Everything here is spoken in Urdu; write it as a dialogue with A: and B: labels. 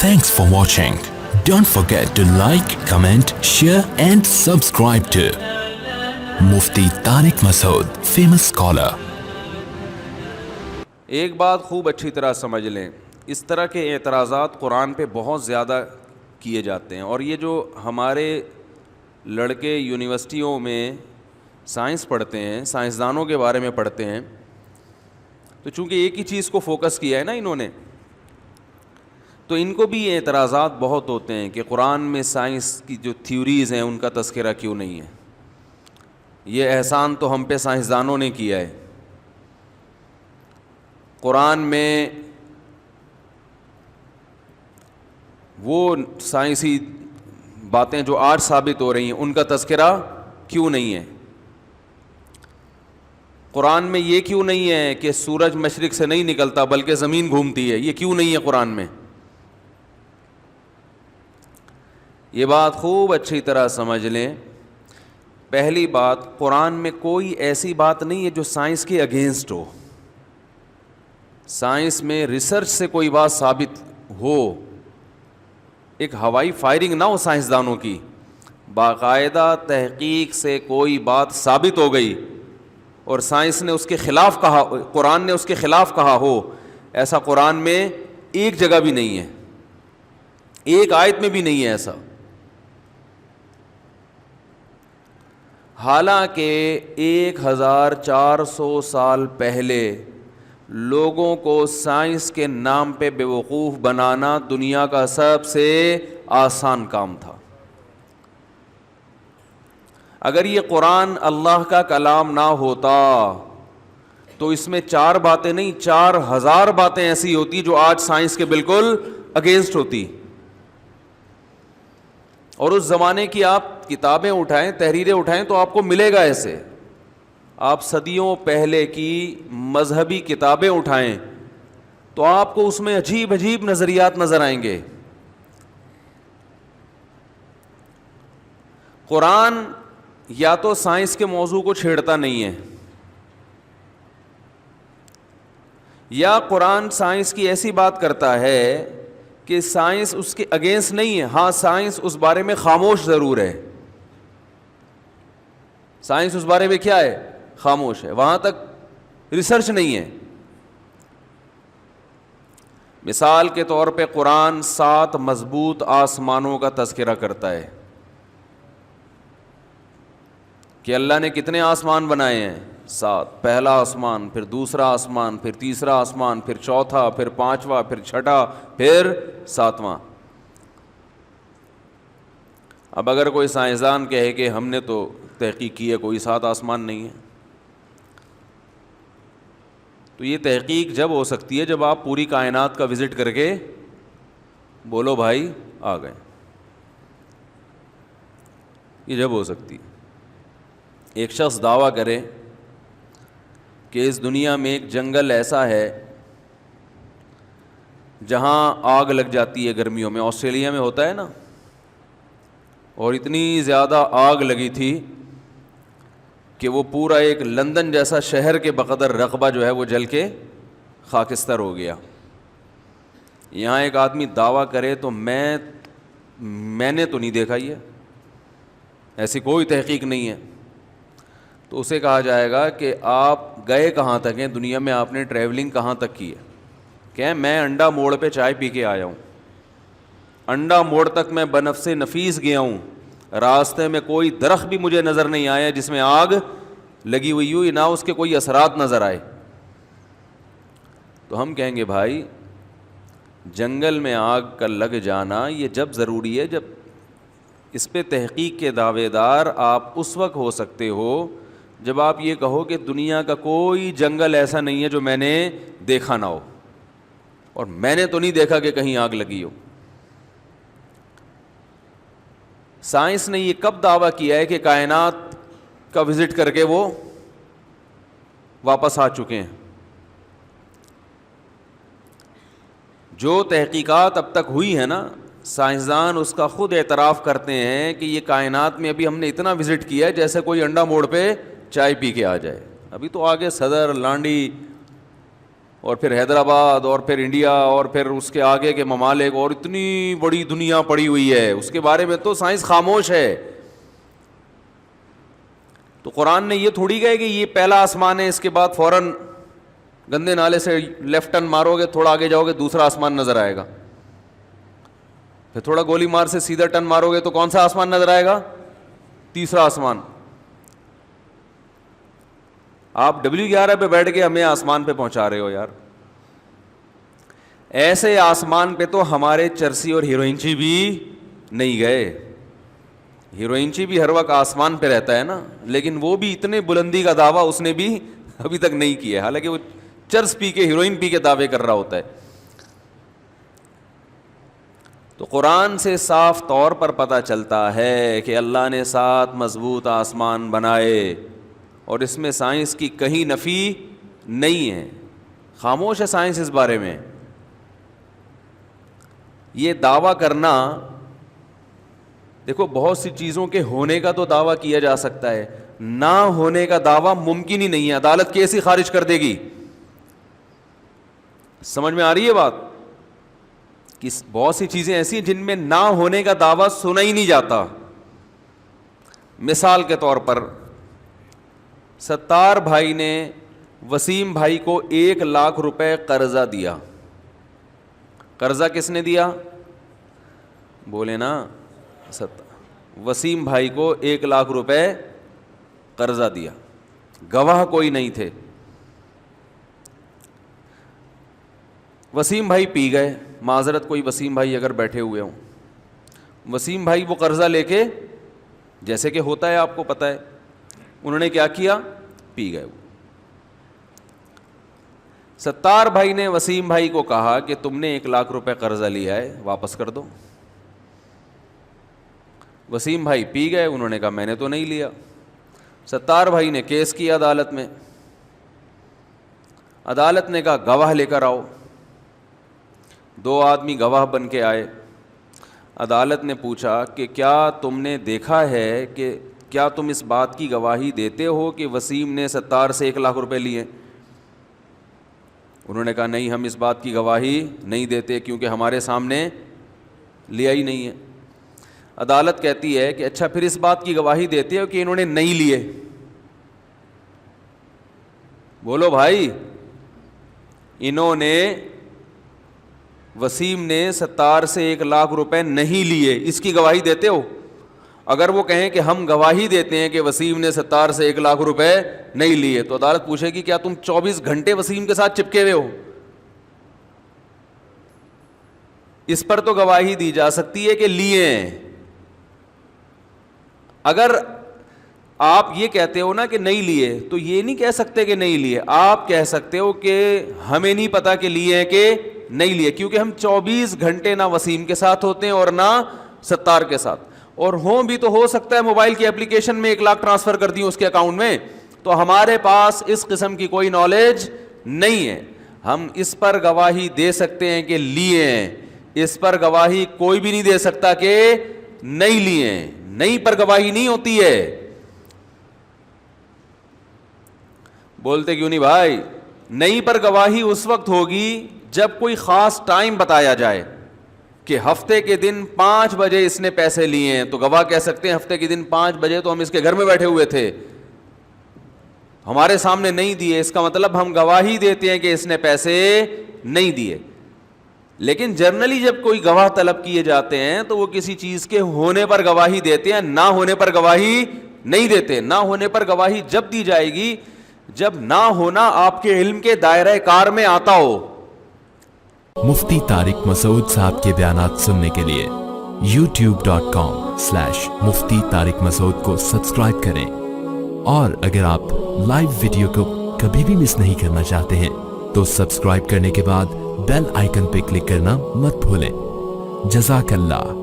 A: Thanks for watching. Don't forget to like, comment, share and subscribe to Mufti Tariq Masood, famous scholar.
B: ایک بات خوب اچھی طرح سمجھ لیں، اس طرح کے اعتراضات قرآن پہ بہت زیادہ کیے جاتے ہیں، اور یہ جو ہمارے لڑکے یونیورسٹیوں میں سائنس پڑھتے ہیں، سائنسدانوں کے بارے میں پڑھتے ہیں، تو چونکہ ایک ہی چیز کو فوکس کیا ہے نا انہوں نے، تو ان کو بھی یہ اعتراضات بہت ہوتے ہیں کہ قرآن میں سائنس کی جو تھیوریز ہیں ان کا تذکرہ کیوں نہیں ہے، یہ احسان تو ہم پہ سائنسدانوں نے کیا ہے۔ قرآن میں وہ سائنسی باتیں جو آج ثابت ہو رہی ہیں ان کا تذکرہ کیوں نہیں ہے؟ قرآن میں یہ کیوں نہیں ہے کہ سورج مشرق سے نہیں نکلتا بلکہ زمین گھومتی ہے؟ یہ کیوں نہیں ہے قرآن میں؟ یہ بات خوب اچھی طرح سمجھ لیں۔ پہلی بات، قرآن میں کوئی ایسی بات نہیں ہے جو سائنس کے اگینسٹ ہو۔ سائنس میں ریسرچ سے کوئی بات ثابت ہو، ایک ہوائی فائرنگ نہ ہو سائنسدانوں کی، باقاعدہ تحقیق سے کوئی بات ثابت ہو گئی اور سائنس نے اس کے خلاف کہا، قرآن نے اس کے خلاف کہا ہو، ایسا قرآن میں ایک جگہ بھی نہیں ہے، ایک آیت میں بھی نہیں ہے ایسا۔ حالانکہ 1400 سال پہلے لوگوں کو سائنس کے نام پہ بیوقوف بنانا دنیا کا سب سے آسان کام تھا۔ اگر یہ قرآن اللہ کا کلام نہ ہوتا تو اس میں 4 باتیں نہیں 4000 باتیں ایسی ہوتی جو آج سائنس کے بالکل اگینسٹ ہوتی، اور اس زمانے کی آپ کتابیں اٹھائیں، تحریریں اٹھائیں تو آپ کو ملے گا ایسے۔ آپ صدیوں پہلے کی مذہبی کتابیں اٹھائیں تو آپ کو اس میں عجیب عجیب نظریات نظر آئیں گے۔ قرآن یا تو سائنس کے موضوع کو چھیڑتا نہیں ہے، یا قرآن سائنس کی ایسی بات کرتا ہے کہ سائنس اس کے اگینسٹ نہیں ہے، ہاں سائنس اس بارے میں خاموش ضرور ہے۔ سائنس اس بارے میں کیا ہے؟ خاموش ہے، وہاں تک ریسرچ نہیں ہے۔ مثال کے طور پہ قرآن 7 مضبوط آسمانوں کا تذکرہ کرتا ہے کہ اللہ نے کتنے آسمان بنائے ہیں؟ 7۔ پہلا آسمان، پھر دوسرا آسمان، پھر تیسرا آسمان، پھر چوتھا، پھر 5واں، پھر 6واں، پھر 7واں۔ اب اگر کوئی سائنسدان کہے کہ ہم نے تو تحقیق کی ہے، کوئی 7 آسمان نہیں ہے، تو یہ تحقیق جب ہو سکتی ہے جب آپ پوری کائنات کا وزٹ کر کے بولو بھائی آ گئے، یہ جب ہو سکتی ہے۔ ایک شخص دعویٰ کرے کہ اس دنیا میں ایک جنگل ایسا ہے جہاں آگ لگ جاتی ہے گرمیوں میں، آسٹریلیا میں ہوتا ہے نا، اور اتنی زیادہ آگ لگی تھی کہ وہ پورا ایک لندن جیسا شہر کے بقدر رقبہ جو ہے وہ جل کے خاکستر ہو گیا۔ یہاں ایک آدمی دعویٰ کرے تو میں نے تو نہیں دیکھا، یہ ایسی کوئی تحقیق نہیں ہے، تو اسے کہا جائے گا کہ آپ گئے کہاں تک ہیں دنیا میں، آپ نے ٹریولنگ کہاں تک کی ہے؟ کہ میں انڈا موڑ پہ چائے پی کے آیا ہوں، انڈا موڑ تک میں بنفس نفیس گیا ہوں، راستے میں کوئی درخت بھی مجھے نظر نہیں آیا جس میں آگ لگی ہوئی ہوئی، نہ اس کے کوئی اثرات نظر آئے۔ تو ہم کہیں گے بھائی جنگل میں آگ کا لگ جانا یہ جب ضروری ہے جب اس پہ تحقیق کے دعوے دار آپ اس وقت ہو سکتے ہو جب آپ یہ کہو کہ دنیا کا کوئی جنگل ایسا نہیں ہے جو میں نے دیکھا نہ ہو، اور میں نے تو نہیں دیکھا کہ کہیں آگ لگی ہو۔ سائنس نے یہ کب دعویٰ کیا ہے کہ کائنات کا وزٹ کر کے وہ واپس آ چکے ہیں؟ جو تحقیقات اب تک ہوئی ہے نا، سائنسدان اس کا خود اعتراف کرتے ہیں کہ یہ کائنات میں ابھی ہم نے اتنا وزٹ کیا ہے جیسے کوئی انڈا موڑ پہ چائے پی کے آ جائے۔ ابھی تو آگے صدر، لانڈی، اور پھر حیدرآباد اور پھر انڈیا اور پھر اس کے آگے کے ممالک اور اتنی بڑی دنیا پڑی ہوئی ہے, اس کے بارے میں تو سائنس خاموش ہے. تو قرآن نے یہ تھوڑی کہا کہ یہ پہلا آسمان ہے, اس کے بعد فوراً گندے نالے سے لیفٹ ٹرن مارو گے, تھوڑا آگے جاؤ گے دوسرا آسمان نظر آئے گا, پھر تھوڑا گولی مار سے سیدھا ٹرن مارو گے تو کون سا آسمان نظر آئے گا؟ تیسرا آسمان. آپ W11 پہ بیٹھ کے ہمیں آسمان پہ پہنچا رہے ہو یار. ایسے آسمان پہ تو ہمارے چرسی اور ہیروئنچی بھی نہیں گئے. ہیروئنچی بھی ہر وقت آسمان پہ رہتا ہے نا, لیکن وہ بھی اتنے بلندی کا دعویٰ اس نے بھی ابھی تک نہیں کیا, حالانکہ وہ چرس پی کے ہیروئن پی کے دعوے کر رہا ہوتا ہے. تو قرآن سے صاف طور پر پتہ چلتا ہے کہ اللہ نے 7 مضبوط آسمان بنائے, اور اس میں سائنس کی کہیں نفی نہیں ہے. خاموش ہے سائنس اس بارے میں. یہ دعویٰ کرنا, دیکھو بہت سی چیزوں کے ہونے کا تو دعویٰ کیا جا سکتا ہے, نہ ہونے کا دعویٰ ممکن ہی نہیں ہے. عدالت کیسی خارج کر دے گی؟ سمجھ میں آ رہی ہے بات؟ کہ بہت سی چیزیں ایسی ہیں جن میں نہ ہونے کا دعویٰ سنا ہی نہیں جاتا. مثال کے طور پر ستار بھائی نے وسیم بھائی کو 1 لاکھ روپے قرضہ دیا. قرضہ کس نے دیا؟ بولے نا, وسیم بھائی کو 1 لاکھ روپے قرضہ دیا. گواہ کوئی نہیں تھے. وسیم بھائی پی گئے, معذرت کوئی وسیم بھائی اگر بیٹھے ہوئے ہوں, وسیم بھائی وہ قرضہ لے کے, جیسے کہ ہوتا ہے آپ کو پتہ ہے, انہوں نے کیا کیا؟ پی گئے. ستار بھائی نے وسیم بھائی کو کہا کہ تم نے 1 لاکھ روپے قرضہ لیا ہے, واپس کر دو. وسیم بھائی پی گئے, انہوں نے کہا میں نے تو نہیں لیا. ستار بھائی نے کیس کیا عدالت میں. عدالت نے کہا گواہ لے کر آؤ. 2 آدمی گواہ بن کے آئے. عدالت نے پوچھا کہ کیا تم نے دیکھا ہے کہ کیا تم اس بات کی گواہی دیتے ہو کہ وسیم نے ستار سے 1 لاکھ روپے لیے؟ انہوں نے کہا نہیں, ہم اس بات کی گواہی نہیں دیتے کیونکہ ہمارے سامنے لیا ہی نہیں ہے. عدالت کہتی ہے کہ اچھا پھر اس بات کی گواہی دیتے ہو کہ انہوں نے نہیں لیے؟ بولو بھائی, انہوں نے, وسیم نے ستار سے 1 لاکھ روپے نہیں لیے, اس کی گواہی دیتے ہو؟ اگر وہ کہیں کہ ہم گواہی دیتے ہیں کہ وسیم نے ستار سے 1 لاکھ روپے نہیں لیے, تو عدالت پوچھے گی کیا تم 24 گھنٹے وسیم کے ساتھ چپکے ہوئے ہو؟ اس پر تو گواہی دی جا سکتی ہے کہ لیے ہیں. اگر آپ یہ کہتے ہو نا کہ نہیں لیے, تو یہ نہیں کہہ سکتے کہ نہیں لیے, آپ کہہ سکتے ہو کہ ہمیں نہیں پتا کہ لیے ہیں کہ نہیں لیے, کیونکہ ہم 24 گھنٹے نہ وسیم کے ساتھ ہوتے ہیں اور نہ ستار کے ساتھ, اور ہوں بھی تو ہو سکتا ہے موبائل کی اپلیکیشن میں 1 لاکھ ٹرانسفر کر دیں اس کے اکاؤنٹ میں, تو ہمارے پاس اس قسم کی کوئی نالج نہیں ہے. ہم اس پر گواہی دے سکتے ہیں کہ لیے ہیں, اس پر گواہی کوئی بھی نہیں دے سکتا کہ نہیں لیے ہیں. نہیں پر گواہی نہیں ہوتی ہے. بولتے کیوں نہیں بھائی؟ نہیں پر گواہی اس وقت ہوگی جب کوئی خاص ٹائم بتایا جائے کہ ہفتے کے دن 5 بجے اس نے پیسے لیے ہیں, تو گواہ کہہ سکتے ہیں ہفتے کے دن 5 بجے تو ہم اس کے گھر میں بیٹھے ہوئے تھے, ہمارے سامنے نہیں دیے. اس کا مطلب ہم گواہی دیتے ہیں کہ اس نے پیسے نہیں دیے. لیکن جنرلی جب کوئی گواہ طلب کیے جاتے ہیں تو وہ کسی چیز کے ہونے پر گواہی دیتے ہیں, نہ ہونے پر گواہی نہیں دیتے. نہ ہونے پر گواہی جب دی جائے گی جب نہ ہونا آپ کے علم کے دائرہ کار میں آتا ہو.
A: مفتی طارق مسعود صاحب کے بیانات سننے کے لیے youtube.com/مفتی طارق مسعود کو سبسکرائب کریں, اور اگر آپ لائیو ویڈیو کو کبھی بھی مس نہیں کرنا چاہتے ہیں تو سبسکرائب کرنے کے بعد بیل آئیکن پہ کلک کرنا مت بھولیں. جزاک اللہ.